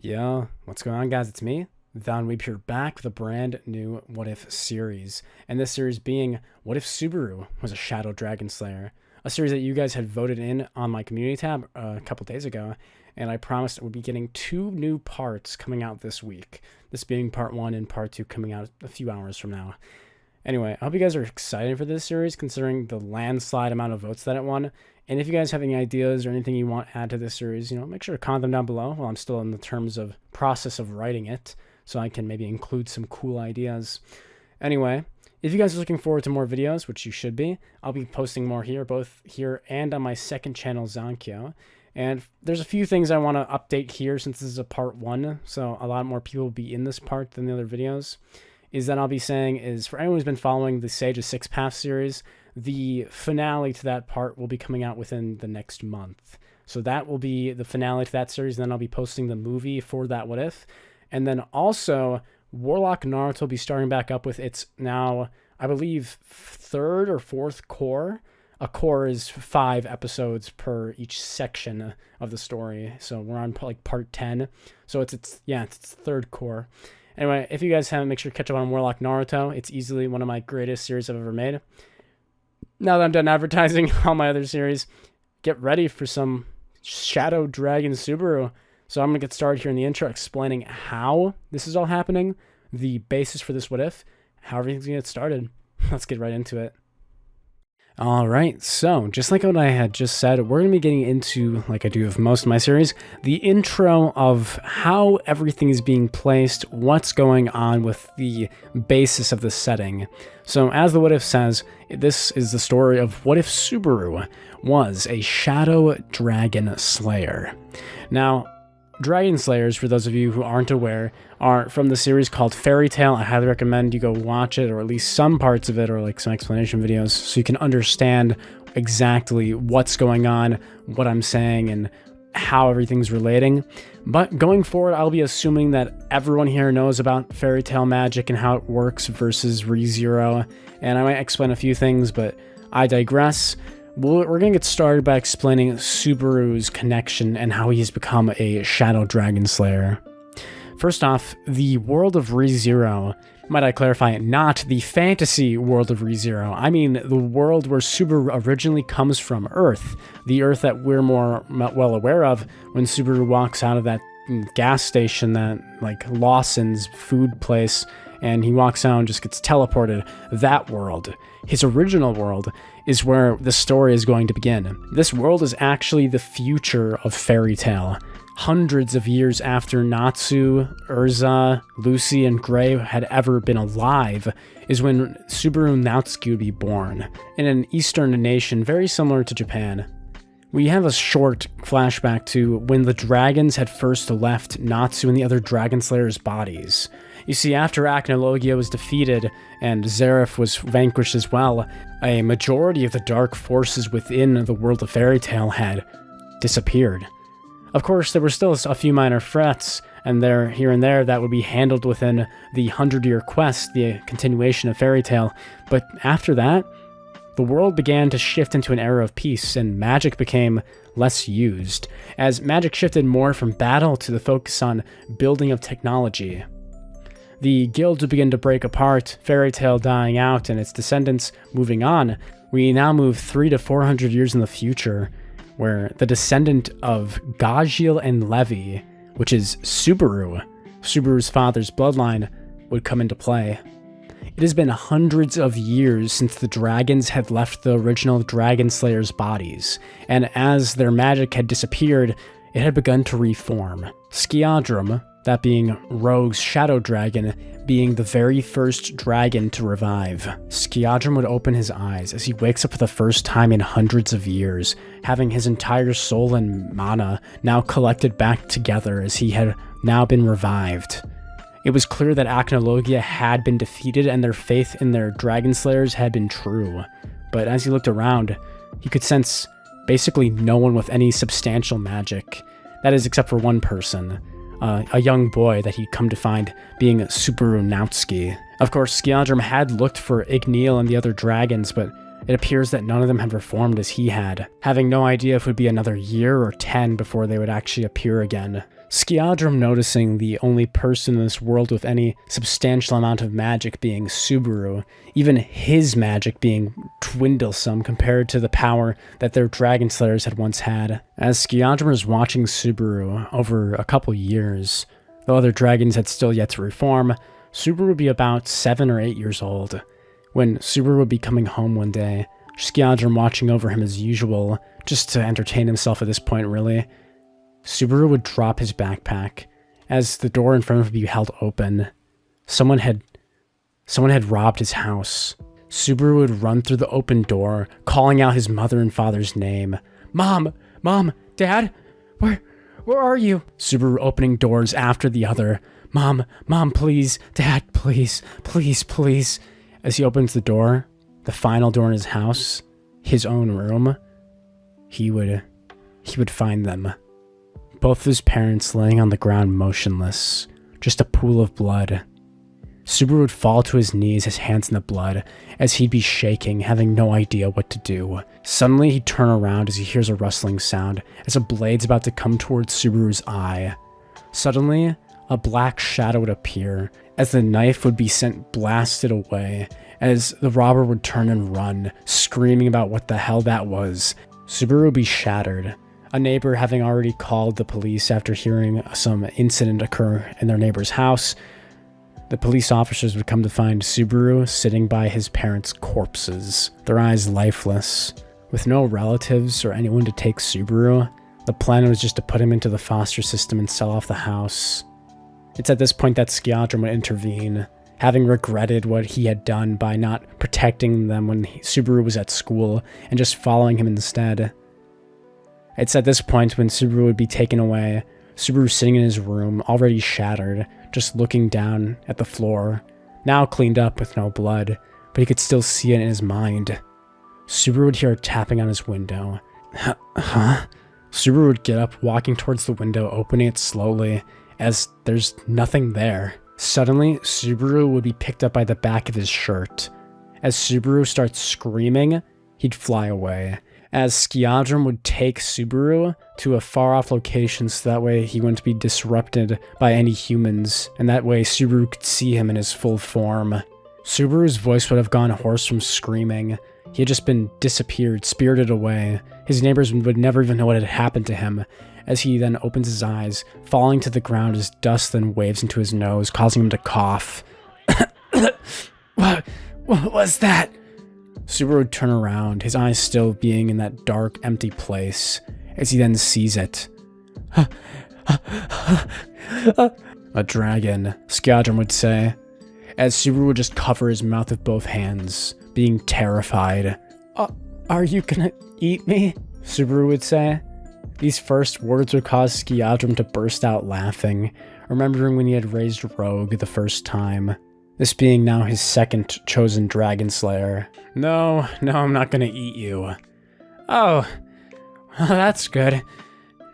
Yo, what's going on, guys? It's me, Von Weep, here back with a brand new What If series. And this series being What If Subaru was a Shadow Dragon Slayer? A series that you guys had voted in on my community tab a couple days ago. And I promised we'd be getting 2 new parts coming out this week. This being part 1 and part 2 coming out a few hours from now. Anyway, I hope you guys are excited for this series considering the landslide amount of votes that it won. And if you guys have any ideas or anything you want to add to this series, make sure to comment them down below while I'm still in the terms of process of writing it, so I can maybe include some cool ideas. Anyway, if you guys are looking forward to more videos, which you should be, I'll be posting more here, both here and on my second channel, Zonkyo. And there's a few things I want to update here since this is a part 1, so a lot more people will be in this part than the other videos. Is that I'll be saying is, for anyone who's been following the Sage of Six Paths series, the finale to that part will be coming out within the next month. So that will be the finale to that series, and then I'll be posting the movie for that What If. And then also, Warlock Naruto will be starting back up with its now, I believe, 3rd or 4th core. A core is 5 episodes per each section of the story. So we're on like part 10. So it's its 3rd core. Anyway, if you guys haven't, make sure to catch up on Warlock Naruto. It's easily one of my greatest series I've ever made. Now that I'm done advertising all my other series, get ready for some Shadow Dragon Subaru. So I'm going to get started here in the intro explaining how this is all happening, the basis for this What If, how everything's going to get started. Let's get right into it. Alright, so just like what I had just said, we're going to be getting into, like I do with most of my series, the intro of how everything is being placed, what's going on with the basis of the setting. So as the What If says, this is the story of what if Subaru was a Shadow Dragon Slayer. Now, Dragon Slayers, for those of you who aren't aware, are from the series called Fairytail. I highly recommend you go watch it, or at least some parts of it, or like some explanation videos, so you can understand exactly what's going on, what I'm saying, and how everything's relating. But going forward, I'll be assuming that everyone here knows about Fairytale magic and how it works versus ReZero, and I might explain a few things, but I digress. We're going to get started by explaining Subaru's connection and how he's become a Shadow Dragon Slayer. First off, the world of ReZero, might I clarify, not the fantasy world of ReZero. I mean the world where Subaru originally comes from, Earth. The Earth that we're more well aware of when Subaru walks out of that gas station, that like Lawson's food place, and he walks out and just gets teleported. That world, his original world, is where the story is going to begin. This world is actually the future of Fairytale. Hundreds of years after Natsu, Urza, Lucy, and Gray had ever been alive is when Subaru Natsuki would be born, in an eastern nation very similar to Japan. We have a short flashback to when the dragons had first left Natsu and the other Dragon Slayers' bodies. You see, after Acnologia was defeated and Zareth was vanquished as well, a majority of the dark forces within the world of Fairytale had disappeared. Of course, there were still a few minor threats, and here and there that would be handled within the 100-year quest, the continuation of Fairytale, but after that, the world began to shift into an era of peace, and magic became less used, as magic shifted more from battle to the focus on building of technology. The guilds would begin to break apart, Fairytale dying out and its descendants moving on. We now move 300 to 400 years in the future, where the descendant of Gajiel and Levi, which is Subaru's father's bloodline, would come into play. It has been hundreds of years since the dragons had left the original Dragon Slayers' bodies, and as their magic had disappeared, it had begun to reform. Skiadrum, that being Rogue's shadow dragon, being the very first dragon to revive. Skiadrum would open his eyes as he wakes up for the first time in hundreds of years, having his entire soul and mana now collected back together as he had now been revived. It was clear that Acnologia had been defeated and their faith in their Dragon Slayers had been true, but as he looked around, he could sense basically no one with any substantial magic. That is, except for one person. A young boy that he'd come to find being Subaru Natsuki. Of course, Skiadrum had looked for Igneal and the other dragons, but It appears that none of them had reformed as he had, having no idea if it would be another year or 10 before they would actually appear again. Skiadrum, noticing the only person in this world with any substantial amount of magic being Subaru, even his magic being dwindlesome compared to the power that their dragon slayers had once had. As Skiadrum was watching Subaru over a couple years, though other dragons had still yet to reform, Subaru would be about 7 or 8 years old. When Subaru would be coming home one day, Skiadrum watching over him as usual, just to entertain himself at this point really, Subaru would drop his backpack as the door in front of him would be held open. Someone had robbed his house. Subaru would run through the open door, calling out his mother and father's name. Mom, Dad, where are you? Subaru opening doors after the other. Mom, please, Dad, please. As he opens the door, the final door in his house, his own room, he would find them. Both of his parents laying on the ground motionless, just a pool of blood. Subaru would fall to his knees, his hands in the blood, as he'd be shaking, having no idea what to do. Suddenly, he'd turn around as he hears a rustling sound, as a blade's about to come towards Subaru's eye. Suddenly, a black shadow would appear, as the knife would be sent blasted away, as the robber would turn and run, screaming about what the hell that was. Subaru would be shattered. A neighbor having already called the police after hearing some incident occur in their neighbor's house, the police officers would come to find Subaru sitting by his parents' corpses, their eyes lifeless. With no relatives or anyone to take Subaru, the plan was just to put him into the foster system and sell off the house. It's at this point that Skiadrum would intervene, having regretted what he had done by not protecting them when Subaru was at school and just following him instead. It's at this point when Subaru would be taken away, Subaru sitting in his room, already shattered, just looking down at the floor, now cleaned up with no blood, but he could still see it in his mind. Subaru would hear a tapping on his window. Huh? Subaru would get up, walking towards the window, opening it slowly, as there's nothing there. Suddenly, Subaru would be picked up by the back of his shirt. As Subaru starts screaming, he'd fly away. As Skiadrum would take Subaru to a far-off location so that way he wouldn't be disrupted by any humans, and that way Subaru could see him in his full form. Subaru's voice would have gone hoarse from screaming. He had just been disappeared, spirited away. His neighbors would never even know what had happened to him, as he then opens his eyes, falling to the ground as dust then waves into his nose, causing him to cough. What was that? Subaru would turn around, his eyes still being in that dark, empty place, as he then sees it. A dragon, Skiadrum would say, as Subaru would just cover his mouth with both hands, being terrified. Are you gonna eat me? Subaru would say. These first words would cause Skiadrum to burst out laughing, remembering when he had raised Rogue the first time. This being now his second chosen dragon slayer. No, I'm not gonna eat you. Oh, well, that's good.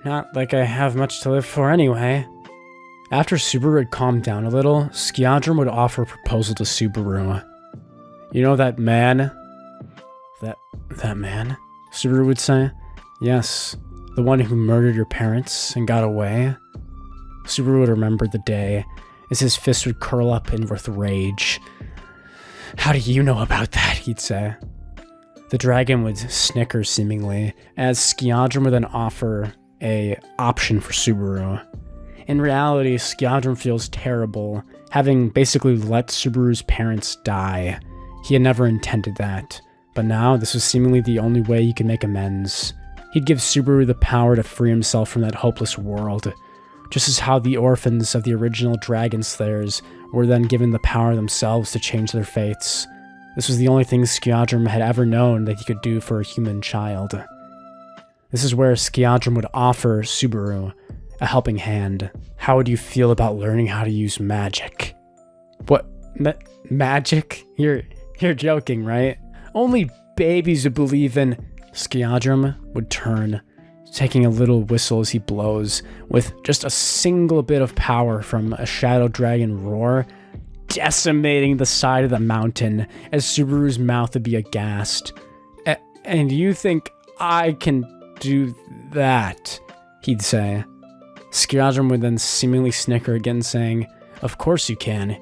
Not like I have much to live for anyway. After Subaru had calmed down a little, Skiadrum would offer a proposal to Subaru. You know that man? That man? Subaru would say. Yes, the one who murdered your parents and got away. Subaru would remember the day, as his fist would curl up in with rage. How do you know about that? He'd say. The dragon would snicker seemingly, as Skiadrum would then offer a option for Subaru. In reality, Skiadrum feels terrible, having basically let Subaru's parents die. He had never intended that, but now this was seemingly the only way he could make amends. He'd give Subaru the power to free himself from that hopeless world, just as how the orphans of the original Dragon Slayers were then given the power themselves to change their fates. This was the only thing Skiadrum had ever known that he could do for a human child. This is where Skiadrum would offer Subaru a helping hand. How would you feel about learning how to use magic? What? Magic? You're joking, right? Only babies would believe in... Skiadrum would turn, taking a little whistle as he blows, with just a single bit of power from a shadow dragon roar, decimating the side of the mountain as Subaru's mouth would be aghast. And you think I can do that, he'd say. Skiadrum would then seemingly snicker again, saying, of course you can.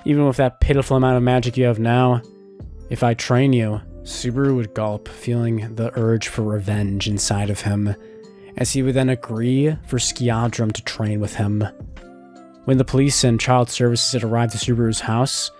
Even with that pitiful amount of magic you have now. If I train you, Subaru would gulp, feeling the urge for revenge inside of him, as he would then agree for Skiadrum to train with him. When the police and child services had arrived at Subaru's house,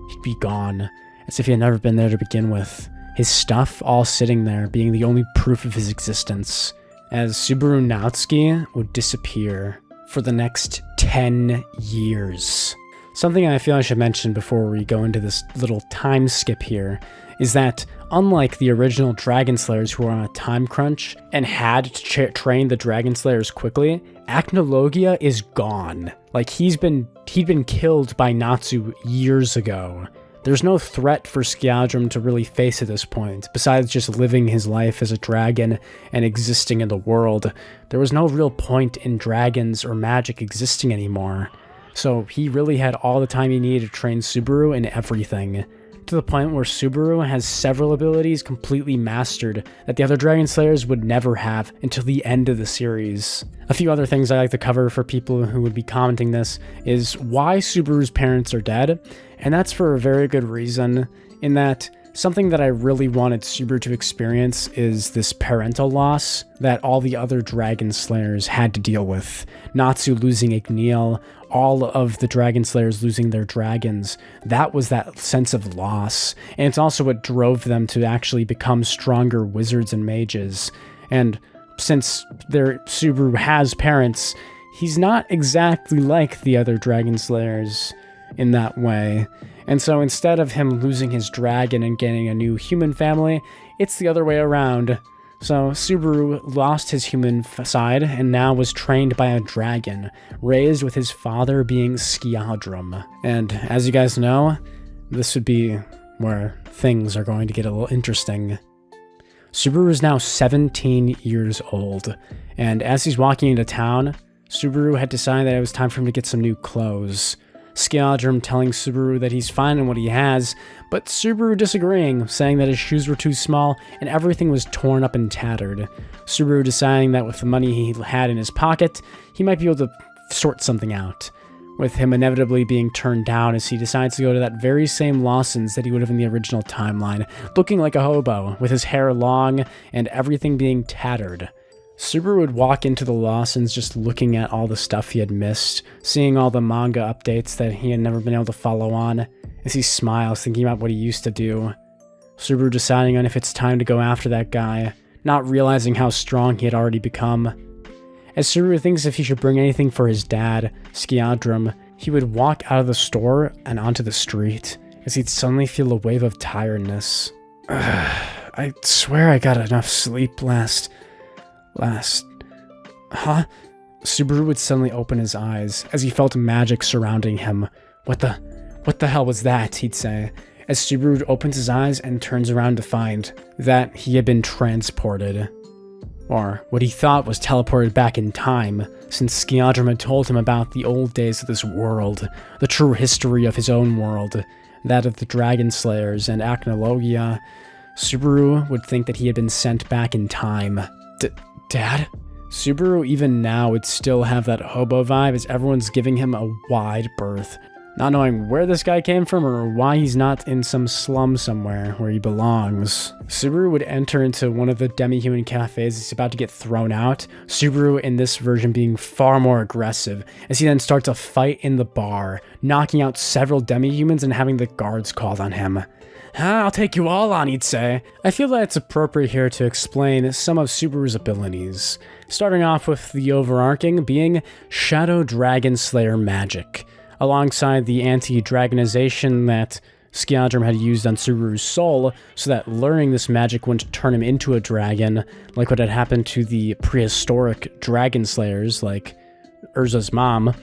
he'd be gone, as if he had never been there to begin with, his stuff all sitting there being the only proof of his existence, as Subaru Natsuki would disappear for the next 10 years. Something I feel I should mention before we go into this little time skip here is that, unlike the original Dragon Slayers who were on a time crunch and had to train the Dragon Slayers quickly, Acnologia is gone. Like, he'd been killed by Natsu years ago. There's no threat for Skiadrum to really face at this point, besides just living his life as a dragon and existing in the world. There was no real point in dragons or magic existing anymore. So he really had all the time he needed to train Subaru in everything, to the point where Subaru has several abilities completely mastered that the other Dragon Slayers would never have until the end of the series. A few other things I like to cover for people who would be commenting this is why Subaru's parents are dead, and that's for a very good reason, in that something that I really wanted Subaru to experience is this parental loss that all the other Dragon Slayers had to deal with. Natsu losing Igneal, all of the Dragon Slayers losing their dragons. That was that sense of loss, and it's also what drove them to actually become stronger wizards and mages. And since Subaru has parents, he's not exactly like the other Dragon Slayers in that way. And so instead of him losing his dragon and getting a new human family, it's the other way around. So Subaru lost his human side and now was trained by a dragon, raised with his father being Skiadrum. And as you guys know, this would be where things are going to get a little interesting. Subaru is now 17 years old, and as he's walking into town, Subaru had decided that it was time for him to get some new clothes. Skiadrum telling Subaru that he's fine in what he has, but Subaru disagreeing, saying that his shoes were too small and everything was torn up and tattered. Subaru deciding that with the money he had in his pocket, he might be able to sort something out, with him inevitably being turned down as he decides to go to that very same Lawson's that he would have in the original timeline, looking like a hobo, with his hair long and everything being tattered. Subaru would walk into the Lawson's just looking at all the stuff he had missed, seeing all the manga updates that he had never been able to follow on, as he smiles thinking about what he used to do. Subaru deciding on if it's time to go after that guy, not realizing how strong he had already become. As Subaru thinks if he should bring anything for his dad, Skiadrum, he would walk out of the store and onto the street, as he'd suddenly feel a wave of tiredness. I swear I got enough sleep last... Huh? Subaru would suddenly open his eyes as he felt magic surrounding him. What the hell was that? He'd say, as Subaru opens his eyes and turns around to find that he had been transported. Or what he thought was teleported back in time, since Skiadrum had told him about the old days of this world, the true history of his own world, that of the Dragon Slayers and Acnologia. Subaru would think that he had been sent back in time. Dad? Subaru even now would still have that hobo vibe as everyone's giving him a wide berth, not knowing where this guy came from or why he's not in some slum somewhere where he belongs. Subaru would enter into one of the demi-human cafes he's about to get thrown out, Subaru in this version being far more aggressive, as he then starts a fight in the bar, knocking out several demi-humans and having the guards called on him. I'll take you all on, he'd say. I feel that it's appropriate here to explain some of Subaru's abilities, starting off with the overarching being Shadow Dragon Slayer magic, alongside the anti-dragonization that Skiadrum had used on Subaru's soul, so that learning this magic wouldn't turn him into a dragon, like what had happened to the prehistoric Dragon Slayers, like Urza's mom.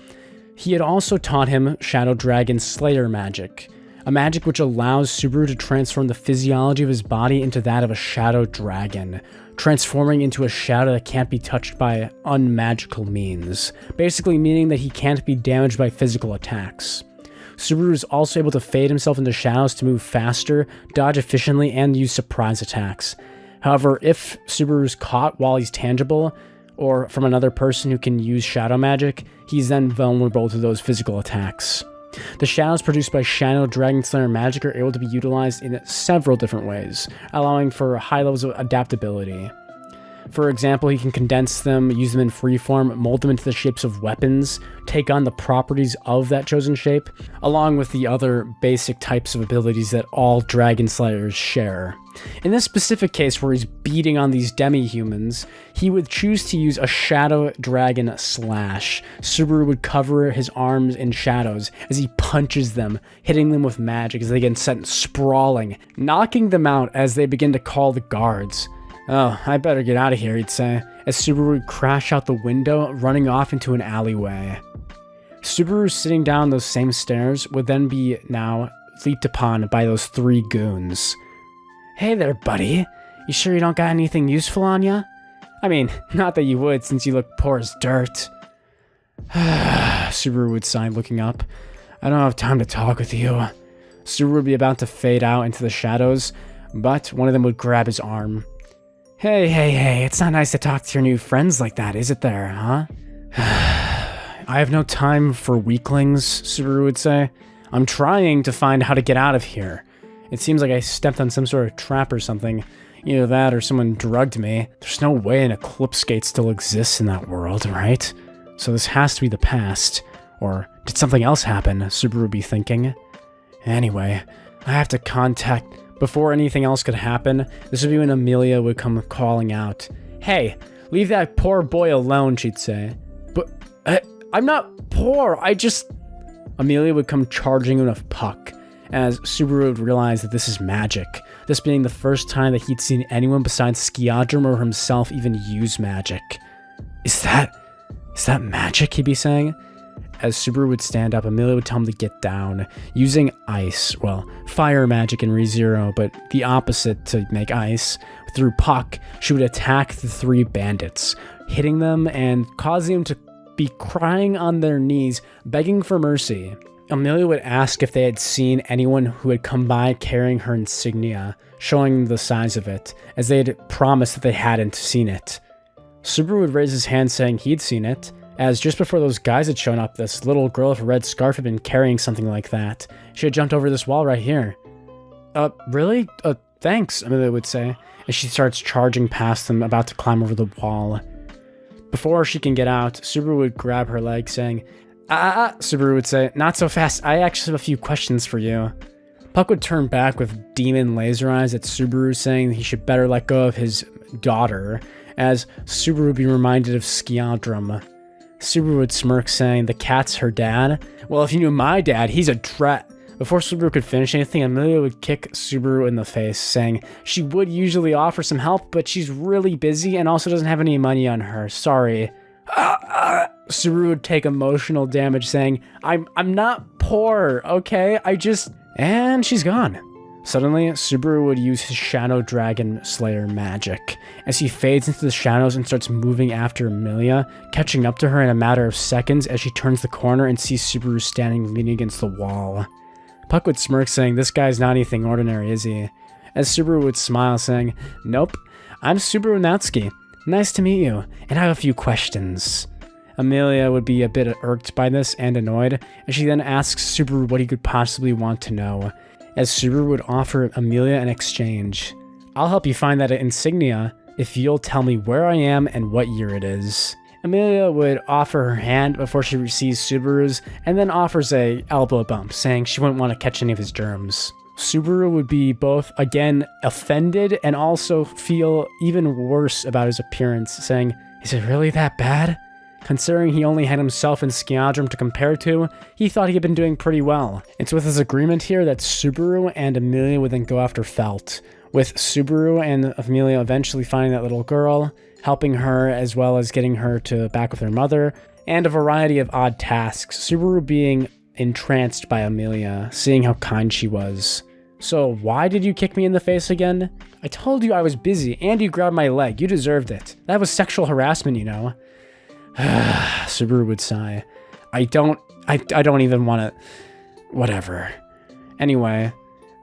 He had also taught him Shadow Dragon Slayer magic, a magic which allows Subaru to transform the physiology of his body into that of a shadow dragon, transforming into a shadow that can't be touched by unmagical means, basically meaning that he can't be damaged by physical attacks. Subaru is also able to fade himself into shadows to move faster, dodge efficiently, and use surprise attacks. However, if Subaru's caught while he's tangible, or from another person who can use shadow magic, he's then vulnerable to those physical attacks. The shadows produced by Shadow Dragon Slayer magic are able to be utilized in several different ways, allowing for high levels of adaptability. For example, he can condense them, use them in freeform, mold them into the shapes of weapons, take on the properties of that chosen shape, along with the other basic types of abilities that all Dragon Slayers share. In this specific case where he's beating on these demi-humans, he would choose to use a Shadow Dragon Slash. Subaru would cover his arms in shadows as he punches them, hitting them with magic as they get sent sprawling, knocking them out as they begin to call the guards. "Oh, I better get out of here," he'd say, as Subaru would crash out the window, running off into an alleyway. Subaru sitting down those same stairs would then be now leaped upon by those 3 goons. "Hey there, buddy. You sure you don't got anything useful on ya? I mean, not that you would since you look poor as dirt." Subaru would sigh, looking up. "I don't have time to talk with you." Subaru would be about to fade out into the shadows, but one of them would grab his arm. Hey, it's not nice to talk to your new friends like that, is it there, huh? "I have no time for weaklings," Subaru would say. "I'm trying to find how to get out of here. It seems like I stepped on some sort of trap or something. Either that or someone drugged me. There's no way an eclipse gate still exists in that world, right? So this has to be the past. Or did something else happen?" Subaru would be thinking. "Anyway, I have to contact..." Before anything else could happen, this would be when Amelia would come calling out. "Hey, leave that poor boy alone," she'd say. "But I'm not poor, I just..." Amelia would come charging in a puck, as Subaru would realize that this is magic, this being the first time that he'd seen anyone besides Skiadrum or himself even use magic. Is that magic?" he'd be saying. As Subaru would stand up, Amelia would tell him to get down, using ice, well, fire magic in ReZero, but the opposite to make ice. Through Puck, she would attack the 3 bandits, hitting them and causing them to be crying on their knees, begging for mercy. Amelia would ask if they had seen anyone who had come by carrying her insignia, showing the size of it, as they had promised that they hadn't seen it. Subaru would raise his hand saying he'd seen it, as just before those guys had shown up, this little girl with a red scarf had been carrying something like that. She had jumped over this wall right here. Really? Thanks," Amelia would say, as she starts charging past them, about to climb over the wall. Before she can get out, Subaru would grab her leg, saying, Subaru would say, "Not so fast, I actually have a few questions for you." Puck would turn back with demon laser eyes at Subaru, saying he should better let go of his daughter, as Subaru would be reminded of Skiadrum. Subaru would smirk, saying, "The cat's her dad? Well, if you knew my dad, he's a threat." Before Subaru could finish anything, Amelia would kick Subaru in the face, saying she would usually offer some help, but she's really busy and also doesn't have any money on her. Sorry. Subaru would take emotional damage, saying, I'm not poor, okay? And she's gone. Suddenly, Subaru would use his Shadow Dragon Slayer magic, as he fades into the shadows and starts moving after Amelia, catching up to her in a matter of seconds as she turns the corner and sees Subaru standing leaning against the wall. Puck would smirk, saying, "This guy's not anything ordinary, is he?" As Subaru would smile, saying, "Nope, I'm Subaru Natsuki. Nice to meet you, and I have a few questions." Amelia would be a bit irked by this and annoyed, and she then asks Subaru what he could possibly want to know, as Subaru would offer Amelia an exchange. "I'll help you find that insignia if you'll tell me where I am and what year it is." Amelia would offer her hand before she receives Subaru's, and then offers a elbow bump, saying she wouldn't want to catch any of his germs. Subaru would be both, again, offended and also feel even worse about his appearance, saying, "Is it really that bad?" Considering he only had himself and Skiadrum to compare to, he thought he had been doing pretty well. It's with his agreement here that Subaru and Amelia would then go after Felt, with Subaru and Amelia eventually finding that little girl, helping her as well as getting her back with her mother, and a variety of odd tasks, Subaru being entranced by Amelia, seeing how kind she was. "So why did you kick me in the face again?" "I told you I was busy, and you grabbed my leg. You deserved it. That was sexual harassment, you know." Subaru would sigh. I don't even want to... Whatever. Anyway,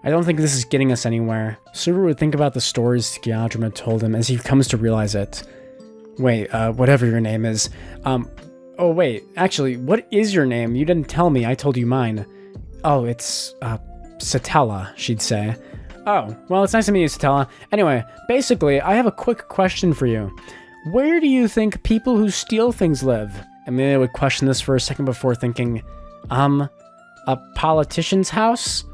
I don't think this is getting us anywhere. Subaru would think about the stories Skiadrum had told him as he comes to realize it. Wait, whatever your name is. Oh wait, actually, what is your name? You didn't tell me, I told you mine. Oh, it's, Satella, she'd say. Oh, well, it's nice to meet you, Satella. Anyway, basically, I have a quick question for you. Where do you think people who steal things live? Amelia would question this for a second before thinking, a politician's house?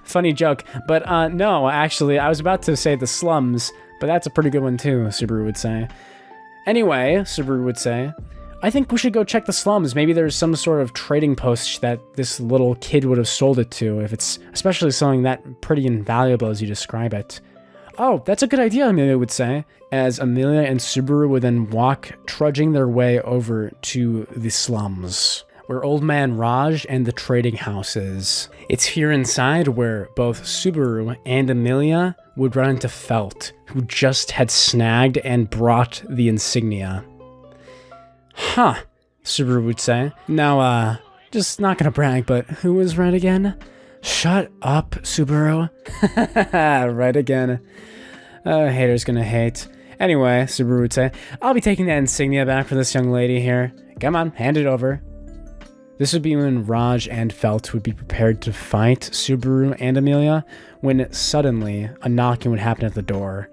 Funny joke, but no, actually, I was about to say the slums, but that's a pretty good one too, Subaru would say. Anyway, Subaru would say, I think we should go check the slums. Maybe there's some sort of trading post that this little kid would have sold it to, if it's especially something that pretty invaluable as you describe it. Oh, that's a good idea, Amelia would say, as Amelia and Subaru would then walk, trudging their way over to the slums, where Old Man Raj and the trading house is. It's here inside where both Subaru and Amelia would run into Felt, who just had snagged and brought the insignia. Huh, Subaru would say. Now, just not gonna brag, but who was right again? Shut up, Subaru. Right again. Haters gonna hate. Anyway, Subaru would say, I'll be taking that insignia back for this young lady here. Come on, hand it over. This would be when Raj and Felt would be prepared to fight Subaru and Amelia, when suddenly a knocking would happen at the door.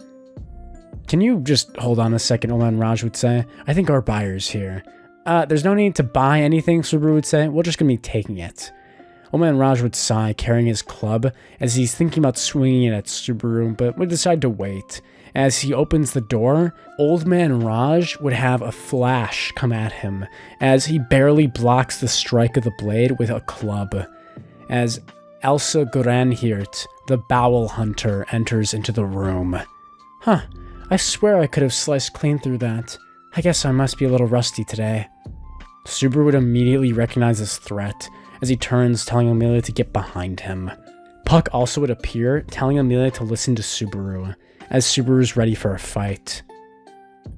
Can you just hold on a second, Old Man Raj would say. I think our buyer's here. There's no need to buy anything, Subaru would say. We're just gonna be taking it. Old Man Raj would sigh, carrying his club, as he's thinking about swinging it at Subaru, but would decide to wait. As he opens the door, Old Man Raj would have a flash come at him, as he barely blocks the strike of the blade with a club. As Elsa Reinhardt, the bowel hunter, enters into the room. Huh, I swear I could have sliced clean through that. I guess I must be a little rusty today. Subaru would immediately recognize this threat, as he turns, telling Amelia to get behind him. Puck also would appear, telling Amelia to listen to Subaru, as Subaru's ready for a fight.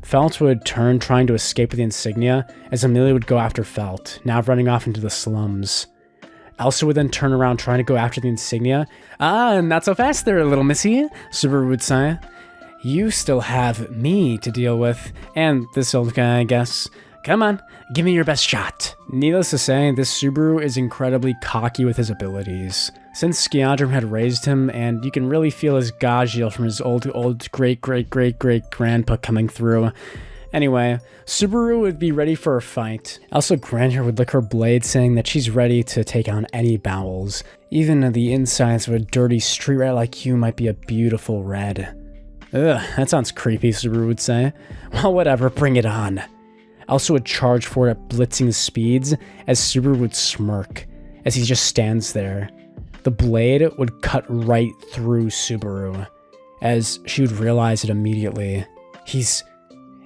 Felt would turn, trying to escape with the insignia, as Amelia would go after Felt, now running off into the slums. Elsa would then turn around, trying to go after the insignia. Not so fast there, little missy, Subaru would say. You still have me to deal with, and this old guy, I guess. Come on, give me your best shot. Needless to say, this Subaru is incredibly cocky with his abilities. Since Skiadrum had raised him, and you can really feel his Gajiel from his old great-grandpa coming through. Anyway, Subaru would be ready for a fight. Elsa Grandeur would lick her blade, saying that she's ready to take on any bowels. Even the insides of a dirty street rat like you might be a beautiful red. Ugh, that sounds creepy, Subaru would say. Well, whatever, bring it on. Elsa would charge for it at blitzing speeds, as Subaru would smirk, as he just stands there. The blade would cut right through Subaru, as she would realize it immediately. He's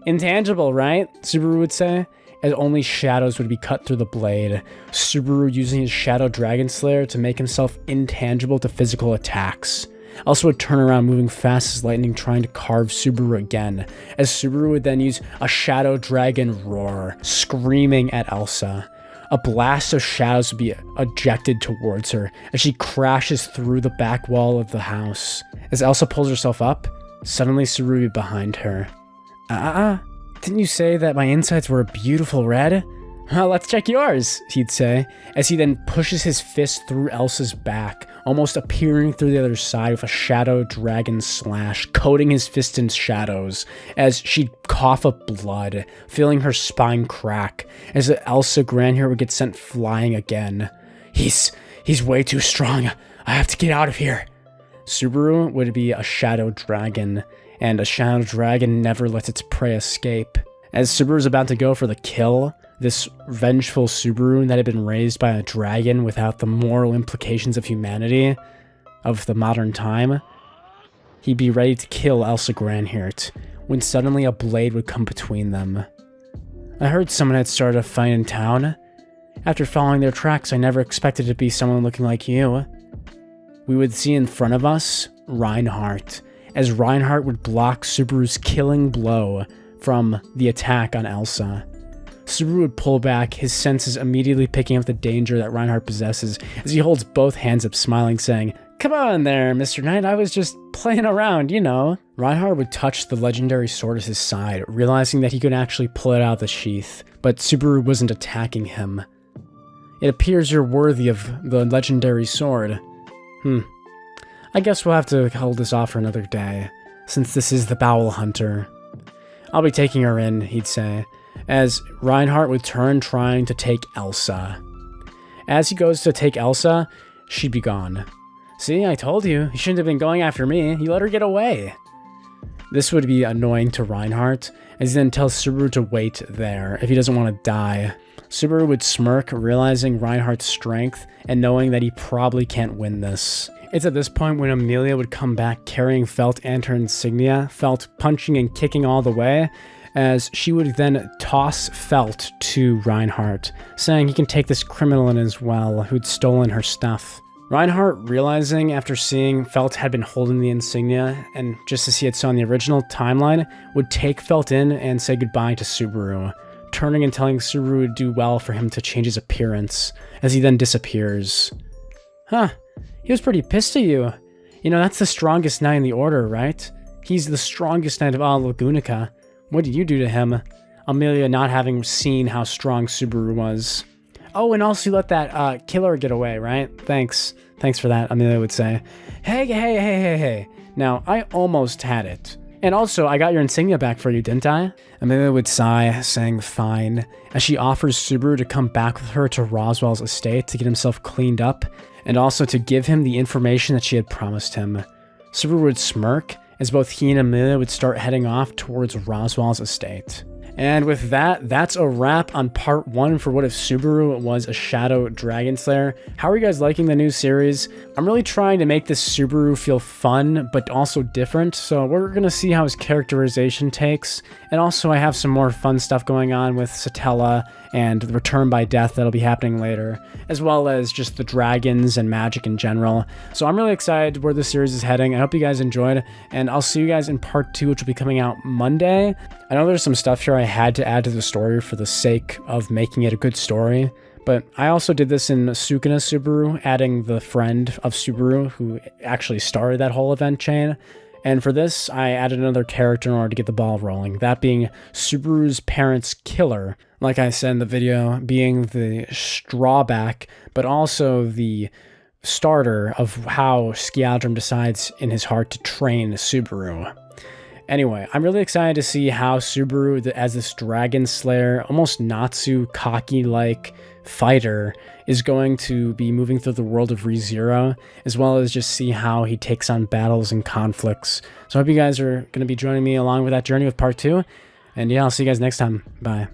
intangible, right? Subaru would say, as only shadows would be cut through the blade. Subaru using his Shadow Dragon Slayer to make himself intangible to physical attacks. Elsa would turn around, moving fast as lightning, trying to carve Subaru again, as Subaru would then use a Shadow Dragon Roar, screaming at Elsa. A blast of shadows would be ejected towards her, as she crashes through the back wall of the house. As Elsa pulls herself up, suddenly Subaru would be behind her. Didn't you say that my insides were a beautiful red? Well, let's check yours, he'd say, as he then pushes his fist through Elsa's back, almost appearing through the other side with a Shadow Dragon Slash, coating his fist in shadows, as she'd cough up blood, feeling her spine crack, as Elsa Grandeur would get sent flying again. He's way too strong. I have to get out of here. Subaru would be a Shadow Dragon, and a Shadow Dragon never lets its prey escape. As Subaru's about to go for the kill, this vengeful Subaru that had been raised by a dragon without the moral implications of humanity, of the modern time, he'd be ready to kill Elsa Grandhert, when suddenly a blade would come between them. I heard someone had started a fight in town. After following their tracks, I never expected it to be someone looking like you. We would see in front of us Reinhardt, as Reinhardt would block Subaru's killing blow from the attack on Elsa. Subaru would pull back, his senses immediately picking up the danger that Reinhardt possesses as he holds both hands up smiling, saying, "Come on there, Mr. Knight, I was just playing around, you know." Reinhardt would touch the legendary sword at his side, realizing that he could actually pull it out of the sheath, but Subaru wasn't attacking him. "It appears you're worthy of the legendary sword. I guess we'll have to hold this off for another day, since this is the Bowel Hunter. I'll be taking her in," he'd say, as Reinhardt would turn trying to take Elsa. As he goes to take Elsa, she'd be gone. "See, I told you, you shouldn't have been going after me, you let her get away." This would be annoying to Reinhardt, as he then tells Subaru to wait there if he doesn't want to die. Subaru would smirk, realizing Reinhardt's strength and knowing that he probably can't win this. It's at this point when Amelia would come back carrying Felt and her insignia, Felt punching and kicking all the way, as she would then toss Felt to Reinhardt, saying he can take this criminal in as well, who'd stolen her stuff. Reinhardt, realizing after seeing Felt had been holding the insignia, and just as he had saw in the original timeline, would take Felt in and say goodbye to Subaru, turning and telling Subaru it would do well for him to change his appearance, as he then disappears. "Huh. He was pretty pissed at you. You know, that's the strongest knight in the order, right? He's the strongest knight of all Lagunica. What did you do to him?" Amelia not having seen how strong Subaru was. "Oh, and also you let that killer get away, right? Thanks. Thanks for that," Amelia would say. Hey. Now, I almost had it. And also, I got your insignia back for you, didn't I?" Amelia would sigh, saying fine, as she offers Subaru to come back with her to Roswell's estate to get himself cleaned up, and also to give him the information that she had promised him. Subaru would smirk, as both he and Amelia would start heading off towards Roswell's estate. And with that, that's a wrap on part 1 for What If Subaru was a Shadow Dragon Slayer. How are you guys liking the new series? I'm really trying to make this Subaru feel fun, but also different, so we're going to see how his characterization takes. And also I have some more fun stuff going on with Satella and the Return by Death that'll be happening later, as well as just the dragons and magic in general. So I'm really excited where the series is heading. I hope you guys enjoyed, and I'll see you guys in part 2, which will be coming out Monday. I know there's some stuff here I had to add to the story for the sake of making it a good story, but I also did this in Sukuna Subaru, adding the friend of Subaru who actually started that whole event chain. And for this, I added another character in order to get the ball rolling, that being Subaru's parents' killer, like I said in the video, being the strawback, but also the starter of how Skialdrum decides in his heart to train Subaru. Anyway, I'm really excited to see how Subaru, as this Dragon Slayer, almost Natsu cocky-like fighter, is going to be moving through the world of ReZero, as well as just see how he takes on battles and conflicts. So I hope you guys are going to be joining me along with that journey with part 2. And yeah, I'll see you guys next time. Bye.